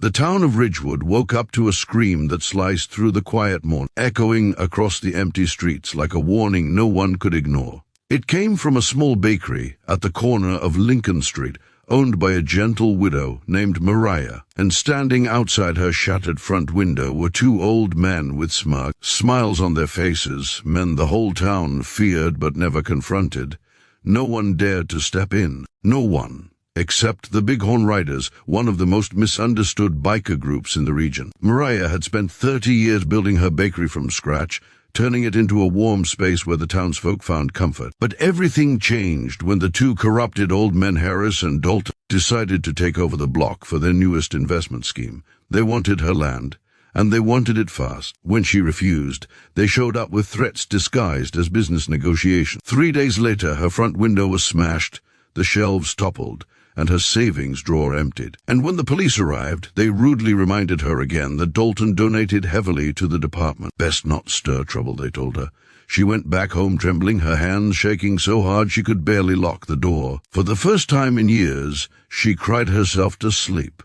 The town of Ridgewood woke up to a scream that sliced through the quiet morning, echoing across the empty streets like a warning no one could ignore. It came from a small bakery at the corner of Lincoln Street, owned by a gentle widow named Mariah, and standing outside her shattered front window were two old men with smug smiles on their faces, men the whole town feared but never confronted. No one dared to step in, no one, except the Bighorn Riders, one of the most misunderstood biker groups in the region. Mariah had spent 30 years building her bakery from scratch, turning it into a warm space where the townsfolk found comfort. But everything changed when the two corrupted old men Harris and Dalton decided to take over the block for their newest investment scheme. They wanted her land, and they wanted it fast. When she refused, they showed up with threats disguised as business negotiations. 3 days later, her front window was smashed, the shelves toppled, and her savings drawer emptied. And when the police arrived, they rudely reminded her again that Dalton donated heavily to the department. Best not stir trouble, they told her. She went back home trembling, her hands shaking so hard she could barely lock the door. For the first time in years, she cried herself to sleep.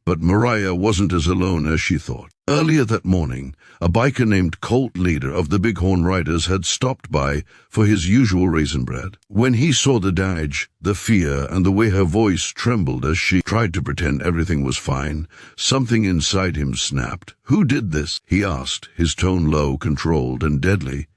But Mariah wasn't as alone as she thought. Earlier that morning, a biker named Colt, leader of the Bighorn Riders, had stopped by for his usual raisin bread. When he saw the damage, the fear, and the way her voice trembled as she tried to pretend everything was fine, something inside him snapped. "Who did this?" he asked, his tone low, controlled, and deadly.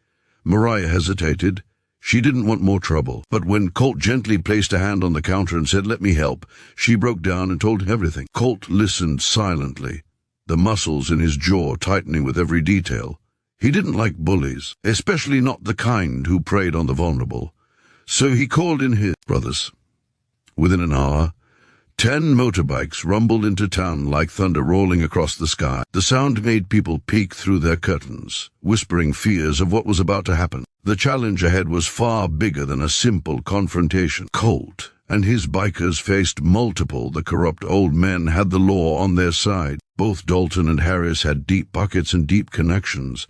Mariah hesitated. She didn't want more trouble, but when Colt gently placed a hand on the counter and said, "Let me help," she broke down and told him everything. Colt listened silently, the muscles in his jaw tightening with every detail. He didn't like bullies, especially not the kind who preyed on the vulnerable. So he called in his brothers. Within an hour, 10 motorbikes rumbled into town like thunder rolling across the sky. The sound made people peek through their curtains, whispering fears of what was about to happen. The challenge ahead was far bigger than a simple confrontation. Colt and his bikers faced multiple. The corrupt old men had the law on their side. Both Dalton and Harris had deep pockets and deep connections.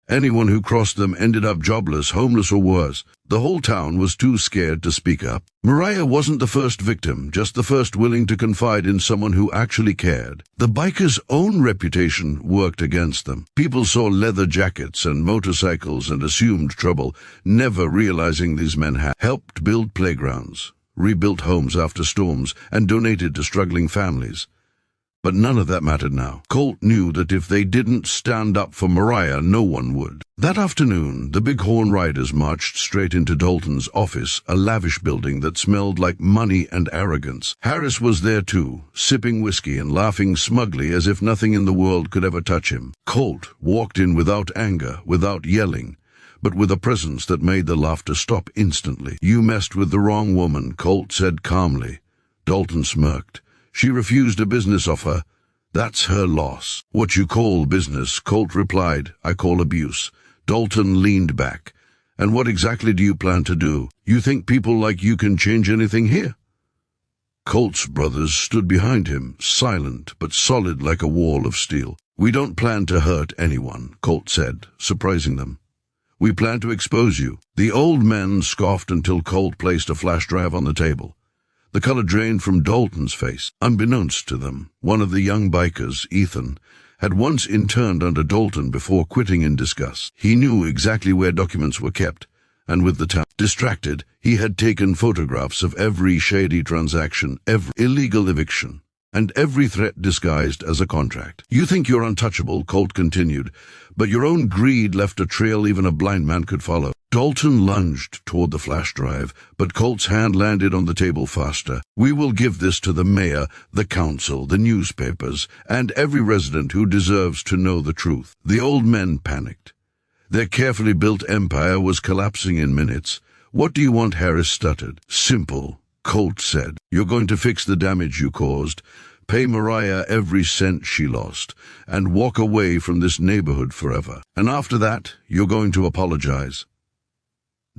Anyone who crossed them ended up jobless, homeless, or worse. The whole town was too scared to speak up. Mariah wasn't the first victim, just the first willing to confide in someone who actually cared. The bikers' own reputation worked against them. People saw leather jackets and motorcycles and assumed trouble, never realizing these men had helped build playgrounds, rebuilt homes after storms, and donated to struggling families. But none of that mattered now. Colt knew that if they didn't stand up for Mariah, no one would. That afternoon, the Bighorn Riders marched straight into Dalton's office, a lavish building that smelled like money and arrogance. Harris was there too, sipping whiskey and laughing smugly as if nothing in the world could ever touch him. Colt walked in without anger, without yelling, but with a presence that made the laughter stop instantly. "You messed with the wrong woman," Colt said calmly. Dalton smirked. "She refused a business offer. That's her loss." "What you call business," Colt replied, "I call abuse." Dalton leaned back. "And what exactly do you plan to do? You think people like you can change anything here?" Colt's brothers stood behind him, silent but solid like a wall of steel. "We don't plan to hurt anyone," Colt said, surprising them. "We plan to expose you." The old men scoffed until Colt placed a flash drive on the table. The color drained from Dalton's face. Unbeknownst to them, one of the young bikers, Ethan, had once interned under Dalton before quitting in disgust. He knew exactly where documents were kept, and with the town distracted, he had taken photographs of every shady transaction, every illegal eviction, and every threat disguised as a contract. "You think you're untouchable," Colt continued, "but your own greed left a trail even a blind man could follow." Dalton lunged toward the flash drive, but Colt's hand landed on the table faster. "We will give this to the mayor, the council, the newspapers, and every resident who deserves to know the truth." The old men panicked. Their carefully built empire was collapsing in minutes. "What do you want?" Harris stuttered. "Simple," Colt said. "You're going to fix the damage you caused, pay Mariah every cent she lost, and walk away from this neighborhood forever. And after that, you're going to apologize."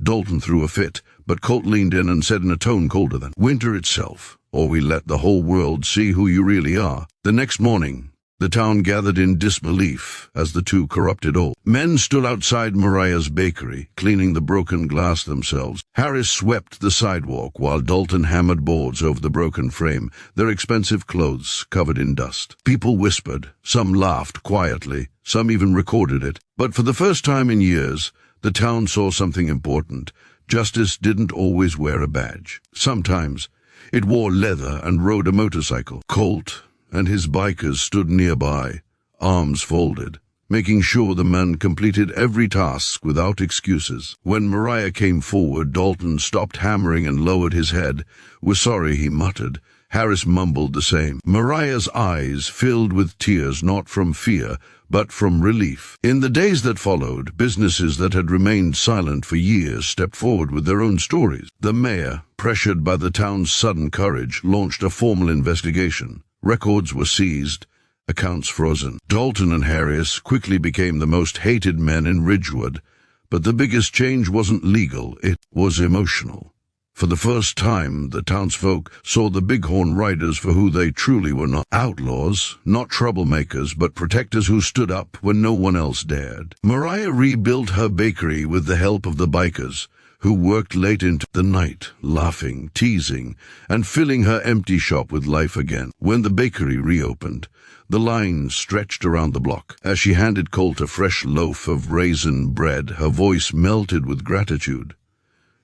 Dalton threw a fit, but Colt leaned in and said in a tone colder than winter itself, "Or we let the whole world see who you really are." The next morning, The town gathered in disbelief as the two corrupted all. Men stood outside Mariah's bakery, cleaning the broken glass themselves. Harris swept the sidewalk while Dalton hammered boards over the broken frame, their expensive clothes covered in dust. People whispered, some laughed quietly, some even recorded it. But for the first time in years, the town saw something important. Justice didn't always wear a badge. Sometimes it wore leather and rode a motorcycle. Colt and his bikers stood nearby, arms folded, making sure the man completed every task without excuses. When Mariah came forward, Dalton stopped hammering and lowered his head. "We're sorry," he muttered. Harris mumbled the same. Mariah's eyes filled with tears, not from fear, but from relief. In the days that followed, businesses that had remained silent for years stepped forward with their own stories. The mayor, pressured by the town's sudden courage, launched a formal investigation. Records were seized, accounts frozen. Dalton and Harris quickly became the most hated men in Ridgewood, but the biggest change wasn't legal, it was emotional. For the first time, the townsfolk saw the Bighorn Riders for who they truly were, not outlaws, not troublemakers, but protectors who stood up when no one else dared. Mariah rebuilt her bakery with the help of the bikers, who worked late into the night, laughing, teasing, and filling her empty shop with life again. When the bakery reopened, the line stretched around the block. As she handed Colt a fresh loaf of raisin bread, her voice melted with gratitude.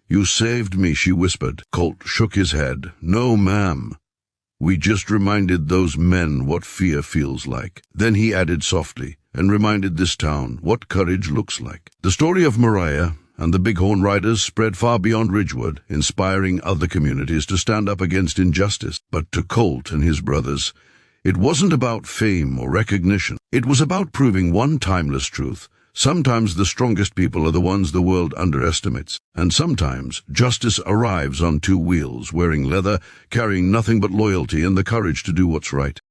"You saved me," she whispered. Colt shook his head. "No, ma'am. We just reminded those men what fear feels like." Then he added softly, "and reminded this town what courage looks like." The story of Mariah and the Bighorn Riders spread far beyond Ridgewood, inspiring other communities to stand up against injustice. But to Colt and his brothers, it wasn't about fame or recognition. It was about proving one timeless truth. Sometimes the strongest people are the ones the world underestimates, and sometimes justice arrives on two wheels, wearing leather, carrying nothing but loyalty and the courage to do what's right.